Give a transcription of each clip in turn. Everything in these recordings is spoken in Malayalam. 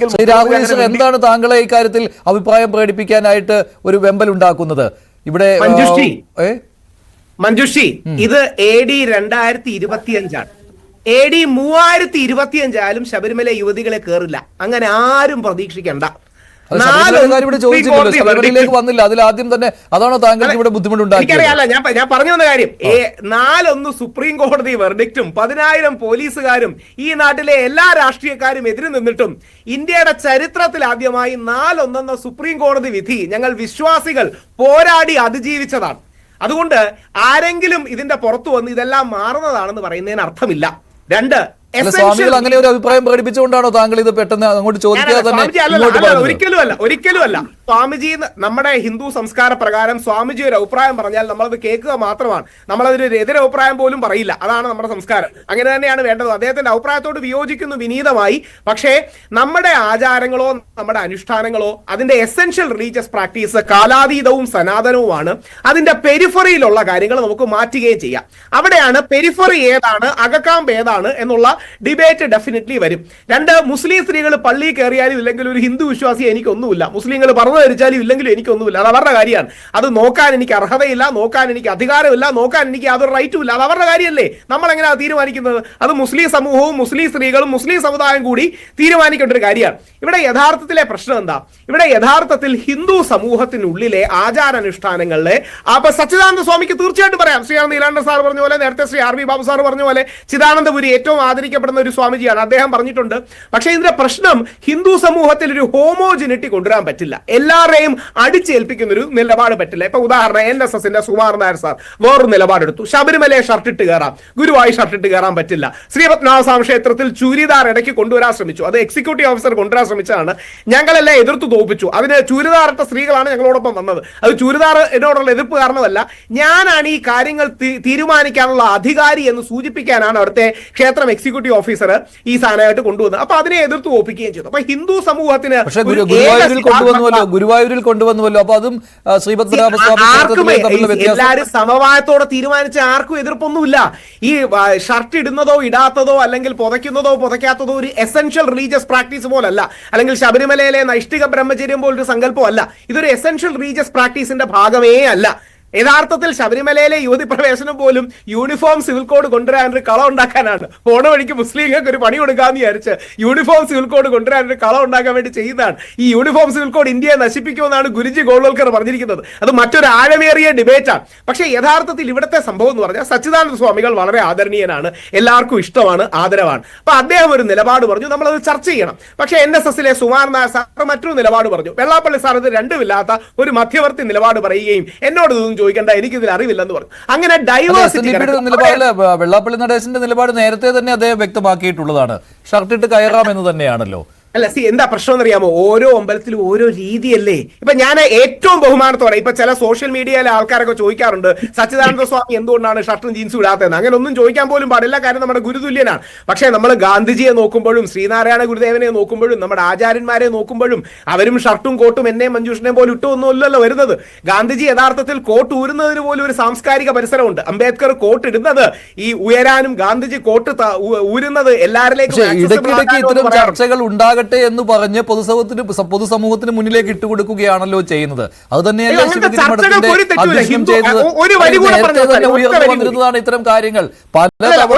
അല്ലെങ്കിൽ എന്താണ് താങ്കളെ ഇക്കാര്യത്തിൽ അഭിപ്രായം പ്രകടിപ്പിക്കാനായിട്ട് ഒരു വെമ്പൽ ഉണ്ടാക്കുന്നത് ഇവിടെ? മഞ്ജുഷി, ഇത് AD 2025 AD 3025 ആയാലും ശബരിമല യുവതികളെ കേറില്ല. അങ്ങനെ ആരും പ്രതീക്ഷിക്കണ്ട. വന്നില്ല. അതിൽ ആദ്യം തന്നെ അതാണോ താങ്കൾക്ക് ഇവിടെ ബുദ്ധിമുട്ടുണ്ടാക്കിയത്? എനിക്കറിയാലോ, ഞാൻ പറഞ്ഞു വന്ന കാര്യം. 4-1 സുപ്രീം കോടതി വെർഡിക്റ്റും 10,000 പോലീസുകാരും ഈ നാട്ടിലെ എല്ലാ രാഷ്ട്രീയക്കാരും എതിര് നിന്നിട്ടും ഇന്ത്യയുടെ ചരിത്രത്തിൽ ആദ്യമായി 4-1 എന്ന സുപ്രീം കോടതി വിധി ഞങ്ങൾ വിശ്വാസികൾ പോരാടി അതിജീവിച്ചതാണ്. അതുകൊണ്ട് ആരെങ്കിലും ഇതിന്റെ പുറത്തു വന്ന് ഇതെല്ലാം മാറുന്നതാണെന്ന് പറയുന്നതിന് അർത്ഥമില്ല. 2, സ്വാമികൾ അങ്ങനെ ഒരു അഭിപ്രായം പ്രകടിപ്പിച്ചുകൊണ്ടാണോ താങ്കൾ ഇത് പെട്ടെന്ന് അങ്ങോട്ട് ചോദിക്കാതെ തന്നെ? ഒരിക്കലും അല്ല. സ്വാമിജി നമ്മുടെ ഹിന്ദു സംസ്കാര പ്രകാരം സ്വാമിജി ഒരു അഭിപ്രായം പറഞ്ഞാൽ നമ്മളത് കേൾക്കുക മാത്രമാണ്. നമ്മളതിനൊരു എതിരഭിപ്രായം പോലും പറയില്ല. അതാണ് നമ്മുടെ സംസ്കാരം. അങ്ങനെ തന്നെയാണ് വേണ്ടത്. അദ്ദേഹത്തിന്റെ അഭിപ്രായത്തോട് വിയോജിക്കുന്നു വിനീതമായി. പക്ഷേ നമ്മുടെ ആചാരങ്ങളോ നമ്മുടെ അനുഷ്ഠാനങ്ങളോ അതിന്റെ എസെൻഷ്യൽ റിലീജിയസ് പ്രാക്ടീസ് കാലാതീതവും സനാതനവുമാണ്. അതിന്റെ പെരിഫറിയിലുള്ള കാര്യങ്ങൾ നമുക്ക് മാറ്റുകയും ചെയ്യാം. അവിടെയാണ് പെരിഫറി ഏതാണ് അകക്കാമ്പ് ഏതാണ് എന്നുള്ള ഡിബേറ്റ് ഡെഫിനറ്റ്ലി വരും. 2, മുസ്ലിം സ്ത്രീകൾ പള്ളി കയറിയാലും ഇല്ലെങ്കിൽ ഒരു ഹിന്ദു വിശ്വാസി എനിക്കൊന്നുമില്ല, മുസ്ലിങ്ങൾ പറഞ്ഞു ധരിച്ചാലും ഇല്ലെങ്കിലും എനിക്കൊന്നുമില്ല. അത് അവരുടെ കാര്യമാണ്. അത് നോക്കാൻ എനിക്ക് അർഹതയില്ല, നോക്കാൻ എനിക്ക് അധികാരമില്ല, നോക്കാൻ എനിക്ക് യാതൊരു റൈറ്റും ഇല്ല. അത് അവരുടെ കാര്യമല്ലേ. നമ്മൾ എങ്ങനെയാണ് തീരുമാനിക്കുന്നത്? അത് മുസ്ലിം സമൂഹവും മുസ്ലിം സ്ത്രീകളും മുസ്ലിം സമുദായം കൂടി തീരുമാനിക്കേണ്ട ഒരു കാര്യമാണ്. ഇവിടെ യഥാർത്ഥത്തിലെ പ്രശ്നം എന്താ? ഇവിടെ യഥാർത്ഥത്തിൽ ഹിന്ദു സമൂഹത്തിനുള്ളിലെ ആചാരാനുഷ്ഠാനങ്ങളിലെ അപ്പൊ സച്ചിദാനന്ദ സ്വാമിക്ക് തീർച്ചയായിട്ടും പറയാം. ശ്രീ നീലാനന്ദ സാർ പറഞ്ഞ പോലെ, നേരത്തെ ശ്രീ RV ബാബു സാർ പറഞ്ഞ പോലെ, ചിദാനന്ദപുരി ഏറ്റവും ആദരിക്കപ്പെടുന്ന ഒരു സ്വാമിജിയാണ്. അദ്ദേഹം പറഞ്ഞിട്ടുണ്ട്. പക്ഷേ ഇതിന്റെ പ്രശ്നം ഹിന്ദു സമൂഹത്തിൽ ഒരു ഹോമോജിനിറ്റി കൊണ്ടുവരാൻ പറ്റില്ല. എല്ലാവരെയും അടിച്ചേൽപ്പിക്കുന്ന ഒരു നിലപാട് പറ്റില്ല. ഇപ്പൊ ഉദാഹരണം NSSന്റെ സുകുമാർ നായർ സാർ വേറൊരു നിലപാടെടുത്തു. ശബരിമലയെ ഷർട്ടിട്ട് കയറാം, ഗുരുവായൂർ ഷർട്ടിട്ട് കയറാൻ പറ്റില്ല. ശ്രീപത്മനാഭസ്വാമി ക്ഷേത്രത്തിൽ ചുരിദാർ ഇടയ്ക്ക് കൊണ്ടുവരാൻ ശ്രമിച്ചു. അത് എക്സിക്യൂട്ടീവ് ഓഫീസർ കൊണ്ടുവരാൻ ശ്രമിച്ചതാണ്. ഞങ്ങളെല്ലാം എതിർത്ത് തോപ്പിച്ചു. അതിന് ചുരിദാറിട്ട സ്ത്രീകളാണ് ഞങ്ങളോടൊപ്പം വന്നത്. അത് ചുരിദാറിനോടുള്ള എതിർപ്പ് കാരണമല്ല, ഞാനാണ് ഈ കാര്യങ്ങൾ തീരുമാനിക്കാനുള്ള അധികാരി എന്ന് സൂചിപ്പിക്കാനാണ് അവിടുത്തെ ക്ഷേത്രം എക്സിക്യൂട്ടീവ് ഓഫീസർ ഈ സാധനമായിട്ട് കൊണ്ടുവന്നത്. അപ്പൊ അതിനെ എതിർത്ത് തോപ്പിക്കുകയും ചെയ്തു. അപ്പൊ ഹിന്ദു സമൂഹത്തിന് ഗുരുവായൂരിൽ കൊണ്ടുവന്നുവല്ലോ. അപ്പൊ അതും എല്ലാവരും സമവായത്തോടെ തീരുമാനിച്ച ആർക്കും എതിർപ്പൊന്നുമില്ല. ഈ ഷർട്ട് ഇടുന്നതോ ഇടാത്തതോ അല്ലെങ്കിൽ പുതയ്ക്കുന്നതോ പുതയ്ക്കാത്തതോ ഒരു എസെൻഷ്യൽ റിലീജിയസ് പ്രാക്ടീസ് പോലല്ല, അല്ലെങ്കിൽ ശബരിമലയിലെ നൈഷ്ഠിക ബ്രഹ്മചര്യം പോലൊരു സങ്കല്പമല്ല. ഇതൊരു എസെൻഷ്യൽ റിലീജിയസ് പ്രാക്ടീസിന്റെ ഭാഗമേ അല്ല. യഥാർത്ഥത്തിൽ ശബരിമലയിലെ യുവതി പ്രവേശനം പോലും യൂണിഫോം സിവിൽ കോഡ് കൊണ്ടുവരാൻ ഒരു കളം ഉണ്ടാക്കാനാണ്. പോണ വഴിക്ക് മുസ്ലിങ്ങൾക്ക് ഒരു പണി കൊടുക്കാമെന്ന് വിചാരിച്ച് യൂണിഫോം സിവിൽ കോഡ് കൊണ്ടുവരാൻ ഒരു കളം ഉണ്ടാക്കാൻ വേണ്ടി ചെയ്യുന്നതാണ്. ഈ യൂണിഫോം സിവിൽ കോഡ് ഇന്ത്യയെ നശിപ്പിക്കുമെന്നാണ് ഗുരുജി ഗോൾവൽക്കർ പറഞ്ഞിരിക്കുന്നത്. അത് മറ്റൊരു ആഴമേറിയ ഡിബേറ്റാണ്. പക്ഷേ യഥാർത്ഥത്തിൽ ഇവിടുത്തെ സംഭവം എന്ന് പറഞ്ഞാൽ സച്ചിദാനന്ദ സ്വാമികൾ വളരെ ആദരണീയനാണ്, എല്ലാവർക്കും ഇഷ്ടമാണ്, ആദരവാണ്. അപ്പൊ അദ്ദേഹം ഒരു നിലപാട് പറഞ്ഞു, നമ്മളത് ചർച്ച ചെയ്യണം. പക്ഷേ NSSലെ സുകുമാർ നായർ സാർ മറ്റൊരു നിലപാട് പറഞ്ഞു. വെള്ളാപ്പള്ളി സാർ ഇത് രണ്ടുമില്ലാത്ത ഒരു മധ്യവർത്തി നിലപാട് പറയുകയും എന്നോട് ചോദിക്കേണ്ട, എനിക്കിതിൽ അറിവില്ലെന്ന് പറഞ്ഞു. അങ്ങനെ ഡൈവേഴ്സിറ്റി വെള്ളാപ്പള്ളി നടേശന്റെ നിലപാട് നേരത്തെ തന്നെ അദ്ദേഹം വ്യക്തമാക്കിയിട്ടുള്ളതാണ്. ഷർട്ടിട്ട് കയറാം എന്ന് തന്നെയാണല്ലോ. അല്ല, എന്താ പ്രശ്നം എന്നറിയാമോ? ഓരോ അമ്പലത്തിലും ഓരോ രീതിയല്ലേ. ഇപ്പൊ ഞാൻ ഏറ്റവും ബഹുമാനത്തോടെ ഇപ്പൊ ചില സോഷ്യൽ മീഡിയയിലെ ആൾക്കാരൊക്കെ ചോദിക്കാറുണ്ട്, സച്ചിദാനന്ദ സ്വാമി എന്തുകൊണ്ടാണ് ഷർട്ടും ജീൻസും ഇടാത്തതെന്ന്. അങ്ങനെ ഒന്നും ചോദിക്കാൻ പോലും പാടില്ല. കാര്യം നമ്മുടെ ഗുരുതുല്യനാണ്. പക്ഷേ നമ്മൾ ഗാന്ധിജിയെ നോക്കുമ്പോഴും ശ്രീനാരായണ ഗുരുദേവനെ നോക്കുമ്പോഴും നമ്മുടെ ആചാര്യന്മാരെ നോക്കുമ്പോഴും അവരും ഷർട്ടും കോട്ടും എന്നെ മഞ്ജുഷിനെ പോലും ഇട്ടൊന്നുമല്ലല്ലോ വരുന്നത്. ഗാന്ധിജി യഥാർത്ഥത്തിൽ കോട്ട് ഊരുന്നതിന് പോലും ഒരു സാംസ്കാരിക പരിസരമുണ്ട്. അംബേദ്കർ കോട്ട് ഇടുന്നത് ഈ ഉയരാനും ഗാന്ധിജി കോട്ട് ഊരുന്നത് എല്ലാവരിലേക്കും ചർച്ചകൾ ഉണ്ടാകും എന്ന് പറഞ്ഞ് പൊതുസമൂഹത്തിന് മുന്നിലേക്ക് ഇട്ടുകൊടുക്കുകയാണല്ലോ ചെയ്യുന്നത്. അത് തന്നെയല്ലേ വന്നിരുന്നതാണ് ഇത്തരം കാര്യങ്ങൾ. പല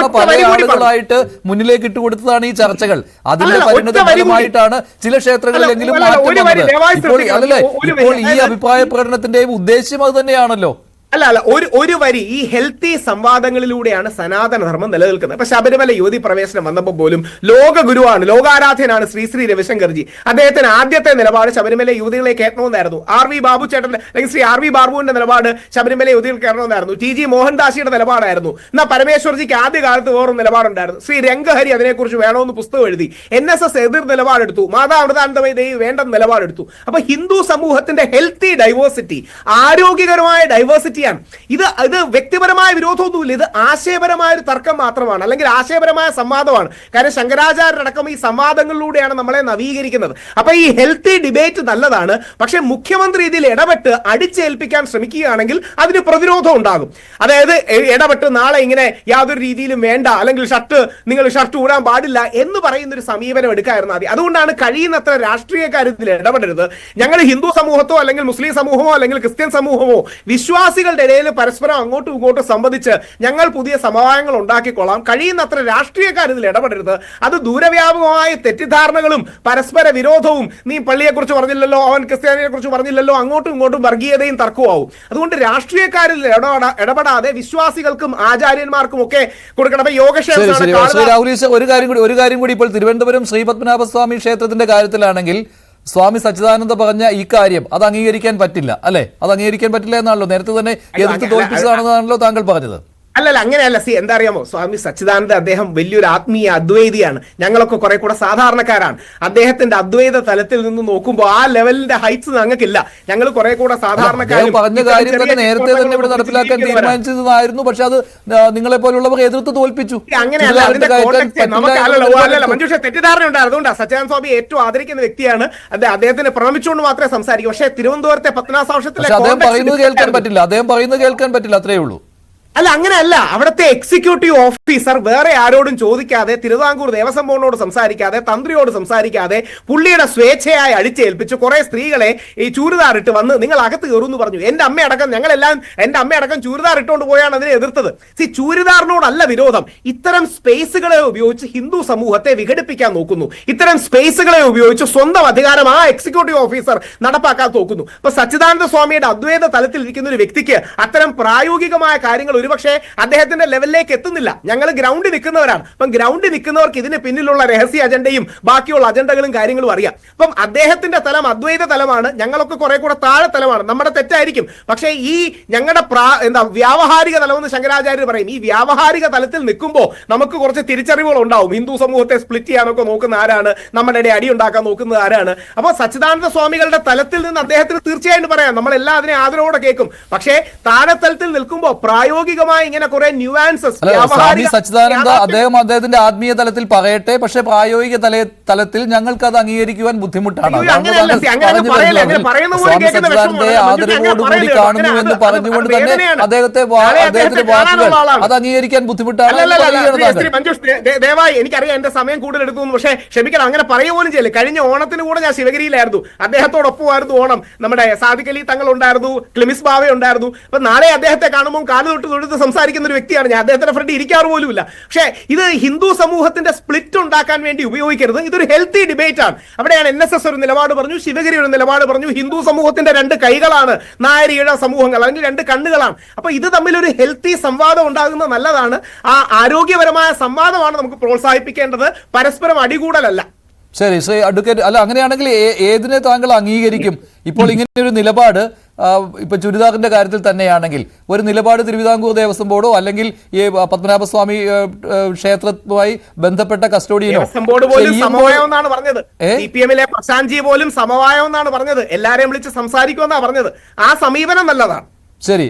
ആളുകളായിട്ട് മുന്നിലേക്ക് ഇട്ടുകൊടുത്തതാണ് ഈ ചർച്ചകൾ. അതിന്റെ പരിണതഫലമായിട്ടാണ് ചില ക്ഷേത്രങ്ങളിലെങ്കിലും മാറ്റം വന്നത്. ഇപ്പോൾ ഈ അഭിപ്രായ പ്രകടനത്തിന്റെയും ഉദ്ദേശ്യം അത് തന്നെയാണല്ലോ. അല്ല, ഒരു വരി ഈ ഹെൽത്തി സംവാദങ്ങളിലൂടെയാണ് സനാതനധർമ്മം നിലനിൽക്കുന്നത്. ഇപ്പൊ ശബരിമല യുവതി പ്രവേശനം വന്നപ്പോൾ പോലും ലോകഗുരുവാണ്, ലോകാരാധ്യനാണ് ശ്രീ രവിശങ്കർജി. അദ്ദേഹത്തിന് ആദ്യത്തെ നിലപാട് ശബരിമല യുവതികളെ കയറ്റണമെന്നായിരുന്നു. RV ബാബു ചേട്ടന്റെ അല്ലെങ്കിൽ ശ്രീ RV ബാബുവിന്റെ നിലപാട് ശബരിമല യുവതികൾ കയറണമെന്നായിരുന്നു. TG മോഹൻദാസിയുടെ നിലപാടായിരുന്നു. എന്നാൽ പരമേശ്വർജിക്ക് ആദ്യകാലത്ത് വേറൊരു നിലപാടുണ്ടായിരുന്നു. ശ്രീ രംഗഹരി അതിനെക്കുറിച്ച് വേണമെന്ന് പുസ്തകം എഴുതി. NSS എതിർ നിലപാടെടുത്തു. മാതാ അമൃതാനന്ദമയി ദേവി വേണ്ട നിലപാടെടുത്തു. അപ്പൊ ഹിന്ദു സമൂഹത്തിന്റെ ഹെൽത്തി ഡൈവേഴ്സിറ്റി, ആരോഗ്യകരമായ ഡൈവേഴ്സിറ്റി ചർച്ചയാണ്. ഇത് വ്യക്തിപരമായ വിരോധമൊന്നുമില്ല, ഇത് ആശയപരമായ ഒരു തർക്കം മാത്രമാണ്, അല്ലെങ്കിൽ ആശയപരമായ സംവാദമാണ്. കാരണം ശങ്കരാചാര്യരടക്കം ഈ സംവാദങ്ങളിലൂടെയാണ് നമ്മളെ നവീകരിക്കുന്നത്. അപ്പൊ ഈ ഹെൽത്തി ഡിബേറ്റ് നല്ലതാണ്. പക്ഷെ മുഖ്യമന്ത്രി ഇതിൽ ഇടപെട്ട് അടിച്ചേൽപ്പിക്കാൻ ശ്രമിക്കുകയാണെങ്കിൽ അതിന് പ്രതിരോധം ഉണ്ടാകും. അതായത് ഇടപെട്ട് നാളെ ഇങ്ങനെ യാതൊരു രീതിയിലും വേണ്ട, അല്ലെങ്കിൽ നിങ്ങൾ ഷർട്ട് ഊടാൻ പാടില്ല എന്ന് പറയുന്ന ഒരു സമീപനം എടുക്കായിരുന്നു മതി. അതുകൊണ്ടാണ് കഴിയുന്നത്ര രാഷ്ട്രീയക്കാർ ഇതിൽ ഇടപെടരുത്. ഞങ്ങൾ ഹിന്ദു സമൂഹത്തോ അല്ലെങ്കിൽ മുസ്ലിം സമൂഹമോ അല്ലെങ്കിൽ ക്രിസ്ത്യൻ സമൂഹമോ വിശ്വാസികളുടെ ഇടയിൽ പരസ്പരം അങ്ങോട്ടും ഇങ്ങോട്ടും സംബന്ധിച്ച് ഞങ്ങൾ പുതിയ സമവായങ്ങൾ ഉണ്ടാക്കിക്കൊള്ളാം. കഴിയുന്നത്ര രാഷ്ട്രീയക്കാർ ഇതിൽ ഇടപെടരുത്. അത് ദൂരവ്യാപകമായ തെറ്റിദ്ധാരണകളും പരസ്പര വിരോധവും, നീ പള്ളിയെക്കുറിച്ച് പറഞ്ഞില്ലല്ലോ, അവൻ ക്രിസ്ത്യാനിയെ കുറിച്ച് പറഞ്ഞില്ലല്ലോ, അങ്ങോട്ടും ഇങ്ങോട്ടും വർഗീയതയും തർക്കവും. അതുകൊണ്ട് രാഷ്ട്രീയക്കാരിൽ ഇടപെടാതെ വിശ്വാസികൾക്കും ആചാര്യന്മാർക്കും ഒക്കെ കൊടുക്കണം. ഒരു കാര്യം കൂടി ഇപ്പോൾ തിരുവനന്തപുരം ശ്രീപത്മനാഭസ്വാമി ക്ഷേത്രത്തിന്റെ കാര്യത്തിലാണെങ്കിൽ സ്വാമി സച്ചിദാനന്ദ പറഞ്ഞ ഈ കാര്യം അത് അംഗീകരിക്കാൻ പറ്റില്ല, അല്ലെ? അത് അംഗീകരിക്കാൻ പറ്റില്ല എന്നാണല്ലോ നേരത്തെ തന്നെ എതിർത്ത് തോൽപ്പിച്ചതാണെന്നാണല്ലോ താങ്കൾ പറഞ്ഞത്. അല്ലല്ല, അങ്ങനെയല്ല. എന്താ അറിയാമോ, സ്വാമി സച്ചിദാനന്ദ അദ്ദേഹം വലിയൊരു ആത്മീയ അദ്വൈതിയാണ്. ഞങ്ങളൊക്കെ കുറെ കൂടെ സാധാരണക്കാരാണ്. അദ്ദേഹത്തിന്റെ അദ്വൈത തലത്തിൽ നിന്ന് നോക്കുമ്പോൾ ആ ലെവലിന്റെ ഹൈറ്റ്സ് ഞങ്ങൾക്കില്ല. ഞങ്ങൾ കുറെ കൂടെ സാധാരണക്കാരും പറഞ്ഞ കാര്യം തന്നെ നേരത്തെ തന്നെ ഇവിടെ നടപ്പിലാക്കാൻ തീരുമാനിച്ചതായിരുന്നു. പക്ഷെ അത് നിങ്ങളെ പോലുള്ളവർ എതിർത്ത് തോൽപ്പിച്ചു. അങ്ങനെയല്ല, മഞ്ജുഷ തെറ്റിദ്ധാരണ ഉണ്ടായിരുന്നു. അതുകൊണ്ടാണ് സച്ചിദാനന്ദ സ്വാമി ഏറ്റവും ആദരിക്കുന്ന വ്യക്തിയാണ്. അദ്ദേഹത്തിന് പ്രണമിച്ചുകൊണ്ട് മാത്രമേ സംസാരിക്കൂ. പക്ഷേ തിരുവനന്തപുരത്തെ പത്മനാഭ അദ്ദേഹം പറയുന്നത് കേൾക്കാൻ പറ്റില്ല, അത്രേ ഉള്ളൂ. അല്ല, അങ്ങനെയല്ല. അവിടുത്തെ എക്സിക്യൂട്ടീവ് ഓഫീസർ വേറെ ആരോടും ചോദിക്കാതെ, തിരുവിതാംകൂർ ദേവസ്വം ബോർഡിനോട് സംസാരിക്കാതെ, തന്ത്രിയോട് സംസാരിക്കാതെ പുള്ളിയുടെ സ്വേച്ഛയായി അടിച്ചേൽപ്പിച്ച് കുറെ സ്ത്രീകളെ ഈ ചൂരിദാറിട്ട് വന്ന് നിങ്ങൾ അകത്ത് കയറുമെന്ന് പറഞ്ഞു. എന്റെ അമ്മയടക്കം ചൂരിദാർ ഇട്ടുകൊണ്ട് പോയാണ് അതിനെ എതിർത്തത്. ചൂരിദാറിനോടല്ല വിരോധം. ഇത്തരം സ്പേസുകളെ ഉപയോഗിച്ച് ഹിന്ദു സമൂഹത്തെ വിഘടിപ്പിക്കാൻ നോക്കുന്നു. ഇത്തരം സ്പേസുകളെ ഉപയോഗിച്ച് സ്വന്തം അധികാരം ആ എക്സിക്യൂട്ടീവ് ഓഫീസർ നടപ്പാക്കാൻ നോക്കുന്നു. അപ്പൊ സച്ചിദാനന്ദ സ്വാമിയുടെ അദ്വൈത തലത്തിൽ ഇരിക്കുന്ന ഒരു വ്യക്തിക്ക് അത്തരം പ്രായോഗികമായ കാര്യങ്ങൾ ഒരുപക്ഷെ അദ്ദേഹത്തിന്റെ ലെവലിലേക്ക് എത്തുന്നില്ല. ഞങ്ങൾ ഗ്രൗണ്ടിൽ നിൽക്കുന്നവരാണ്. അപ്പം ഗ്രൗണ്ടിൽ നിൽക്കുന്നവർക്ക് ഇതിന് പിന്നിലുള്ള രഹസ്യ അജണ്ടയും ബാക്കിയുള്ള അജണ്ടകളും കാര്യങ്ങളും അറിയാം. അപ്പം അദ്ദേഹത്തിന്റെ തലം അദ്വൈത തലമാണ്, ഞങ്ങളൊക്കെ കുറെ കൂടെ താഴെ തലമാണ്. നമ്മുടെ തെറ്റായിരിക്കും. പക്ഷേ ഈ ഞങ്ങളുടെ വ്യാവഹാരിക തലമെന്ന് ശങ്കരാചാര്യർ പറയും. ഈ വ്യാവഹാരിക തലത്തിൽ നിൽക്കുമ്പോൾ നമുക്ക് കുറച്ച് തിരിച്ചറിവുകൾ ഉണ്ടാവും. ഹിന്ദു സമൂഹത്തെ സ്പ്ലിറ്റ് ചെയ്യാനൊക്കെ നോക്കുന്ന ആരാണ്, നമ്മുടെ ഇടയിൽ അടി ഉണ്ടാക്കാൻ നോക്കുന്നത് ആരാണ്. അപ്പോൾ സച്ചിദാനന്ദ സ്വാമികളുടെ തലത്തിൽ നിന്ന് അദ്ദേഹത്തിന് തീർച്ചയായിട്ടും പറയാം, നമ്മളെല്ലാം അതിനെ ആദരവോടെ കേൾക്കും. പക്ഷേ താഴെ തലത്തിൽ നിൽക്കുമ്പോൾ പ്രായോഗികമായി ഇങ്ങനെ കുറെ ന്യൂആൻസസ് സ്വാമി സച്ചിദാനന്ദ അദ്ദേഹത്തിന്റെ ആത്മീയ തലത്തിൽ പറയട്ടെ, പക്ഷെ പ്രായോഗിക തലത്തിൽ ഞങ്ങൾക്ക് അത് അംഗീകരിക്കുവാൻ ബുദ്ധിമുട്ടാണ്. സ്വാമി സച്ചിദാനന്ദയെ ആദരവോടുകൂടി കാണുന്നു എന്ന് പറഞ്ഞുകൊണ്ട് തന്നെ അദ്ദേഹത്തിന്റെ വാക്കുകൾ അത് അംഗീകരിക്കാൻ ബുദ്ധിമുട്ടാണ്. ദയവായി, എനിക്കറിയാം എന്റെ സമയം കൂടുതൽ എടുക്കുന്നു, പക്ഷേ ക്ഷമിക്കണം, അങ്ങനെ പറയുക പോലും ചെയ്യില്ല. കഴിഞ്ഞ ഓണത്തിന് കൂടെ ഞാൻ ശിവഗിരിയിലായിരുന്നു. അദ്ദേഹത്തോടൊപ്പമായിരുന്നു ഓണം. നമ്മുടെ സാദിഖ് അലി തങ്ങൾ ഉണ്ടായിരുന്നു, ക്ലിമിസ് ബാവ ഉണ്ടായിരുന്നു. അപ്പൊ നാളെ അദ്ദേഹത്തെ കാണുമ്പോൾ കാല് തൊട്ട് സംസാരിക്കുന്ന ഒരു വ്യക്തിയാണ് ഞാൻ. അദ്ദേഹത്തിന്റെ ഫ്രണ്ട് ഇരിക്കാറ് പോലുമില്ല. പക്ഷേ ഇത് ഹിന്ദു സമൂഹത്തിന്റെ സ്പ്ലിറ്റ് ഉണ്ടാക്കാൻ വേണ്ടി ഉപയോഗിക്കരുത്. ഇതൊരു ഹെൽത്തി ഡിബേറ്റ് ആണ്. അവിടെയാണ് NSS ഒരു നിലപാട് പറഞ്ഞു, ശിവഗിരി ഒരു നിലപാട് പറഞ്ഞു. ഹിന്ദു സമൂഹത്തിന്റെ രണ്ട് കൈകളാണ് നായർ ഈഴ സമൂഹങ്ങൾ, അല്ലെങ്കിൽ രണ്ട് കണ്ണുകളാണ്. അപ്പൊ ഇത് തമ്മിൽ ഒരു ഹെൽത്തി സംവാദം ഉണ്ടാകുന്നത് നല്ലതാണ്. ആ ആരോഗ്യപരമായ സംവാദമാണ് നമുക്ക് പ്രോത്സാഹിപ്പിക്കേണ്ടത്, പരസ്പരം അടികൂടലല്ല. ശരി, ശ്രീ അഡ്വക്കേറ്റ്, അല്ല അങ്ങനെയാണെങ്കിൽ ഏതിനെ താങ്കൾ അംഗീകരിക്കും? ഇപ്പോൾ ഇങ്ങനെയൊരു നിലപാട് ഇപ്പൊ ചുരിദാറിന്റെ കാര്യത്തിൽ തന്നെയാണെങ്കിൽ ഒരു നിലപാട് തിരുവിതാംകൂർ ദേവസ്വം ബോർഡോ അല്ലെങ്കിൽ ഈ പത്മനാഭസ്വാമി ക്ഷേത്രവുമായി ബന്ധപ്പെട്ട കസ്റ്റോഡിയനോ പറഞ്ഞത്, CPM-ലെ പ്രശാന്ത്ജി പോലും സമവായം എന്നാണ് പറഞ്ഞത്. എല്ലാരെയും വിളിച്ച് സംസാരിക്കുമെന്നാണ് പറഞ്ഞത്. ആ സമീപനം നല്ലതാണ്. ശരി.